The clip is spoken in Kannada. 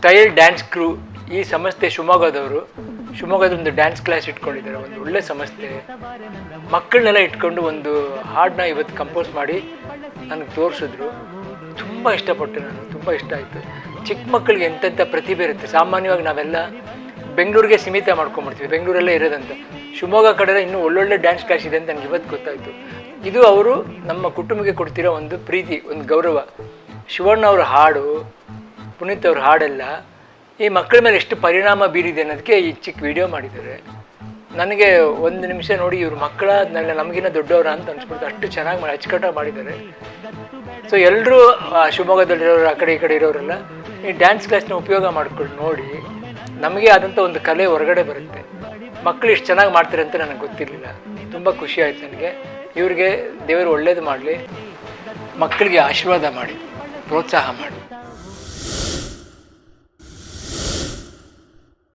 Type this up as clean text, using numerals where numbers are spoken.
ಸ್ಟೈಲ್ ಡ್ಯಾನ್ಸ್ ಕ್ರೂ ಈ ಸಂಸ್ಥೆ ಶಿವಮೊಗ್ಗದವರು. ಶಿವಮೊಗ್ಗದ ಒಂದು ಡ್ಯಾನ್ಸ್ ಕ್ಲಾಸ್ ಇಟ್ಕೊಂಡಿದ್ದಾರೆ, ಒಂದು ಒಳ್ಳೆ ಸಂಸ್ಥೆ. ಮಕ್ಕಳನ್ನೆಲ್ಲ ಇಟ್ಕೊಂಡು ಒಂದು ಹಾಡನ್ನ ಇವತ್ತು ಕಂಪೋಸ್ ಮಾಡಿ ನನಗೆ ತೋರಿಸಿದ್ರು. ತುಂಬ ಇಷ್ಟಪಟ್ಟೆ ನಾನು, ತುಂಬ ಇಷ್ಟ ಆಯಿತು. ಚಿಕ್ಕ ಮಕ್ಕಳಿಗೆ ಎಂತೆಂಥ ಪ್ರತಿಭೆ ಇರುತ್ತೆ. ಸಾಮಾನ್ಯವಾಗಿ ನಾವೆಲ್ಲ ಬೆಂಗಳೂರಿಗೆ ಸೀಮಿತ ಮಾಡ್ಕೊಂಬಿಡ್ತೀವಿ, ಬೆಂಗಳೂರಲ್ಲೇ ಇರೋದಂತ. ಶಿವಮೊಗ್ಗ ಕಡೆ ಇನ್ನೂ ಒಳ್ಳೊಳ್ಳೆ ಡ್ಯಾನ್ಸ್ ಕ್ಲಾಸ್ ಇದೆ ಅಂತ ನನಗೆ ಇವತ್ತು ಗೊತ್ತಾಯಿತು. ಇದು ಅವರು ನಮ್ಮ ಕುಟುಂಬಕ್ಕೆ ಕೊಡ್ತಿರೋ ಒಂದು ಪ್ರೀತಿ, ಒಂದು ಗೌರವ. ಶಿವಣ್ಣ ಅವ್ರ ಹಾಡು, ಪುನೀತ್ ಅವ್ರ ಹಾಡೆಲ್ಲ ಈ ಮಕ್ಕಳ ಮೇಲೆ ಎಷ್ಟು ಪರಿಣಾಮ ಬೀರಿದೆ ಅನ್ನೋದಕ್ಕೆ ಈ ಚಿಕ್ಕ ವಿಡಿಯೋ ಮಾಡಿದ್ದಾರೆ. ನನಗೆ ಒಂದು ನಿಮಿಷ ನೋಡಿ ಇವ್ರ ಮಕ್ಕಳ ನಮಗಿನ್ನ ದೊಡ್ಡವರ ಅಂತ ಅನ್ಸ್ಬಿಡ್ತು, ಅಷ್ಟು ಚೆನ್ನಾಗಿ ಮಾಡಿ ಅಚ್ಚುಕಟ್ಟಾಗಿ ಮಾಡಿದ್ದಾರೆ. ಸೊ ಎಲ್ಲರೂ ಶಿವಮೊಗ್ಗದಲ್ಲಿರೋರು, ಆ ಕಡೆ ಈ ಕಡೆ ಇರೋರೆಲ್ಲ ಈ ಡ್ಯಾನ್ಸ್ ಕ್ಲಾಸ್ನ ಉಪಯೋಗ ಮಾಡ್ಕೊಂಡು ನೋಡಿ ನಮಗೆ ಆದಂಥ ಒಂದು ಕಲೆ ಹೊರಗಡೆ ಬರುತ್ತೆ. ಮಕ್ಕಳು ಇಷ್ಟು ಚೆನ್ನಾಗಿ ಮಾಡ್ತಾರೆ ಅಂತ ನನಗೆ ಗೊತ್ತಿರಲಿಲ್ಲ. ತುಂಬ ಖುಷಿ ಆಯಿತು ನನಗೆ. ಇವ್ರಿಗೆ ದೇವರು ಒಳ್ಳೇದು ಮಾಡಲಿ, ಮಕ್ಕಳಿಗೆ ಆಶೀರ್ವಾದ ಮಾಡಿ, ಪ್ರೋತ್ಸಾಹ ಮಾಡಿ.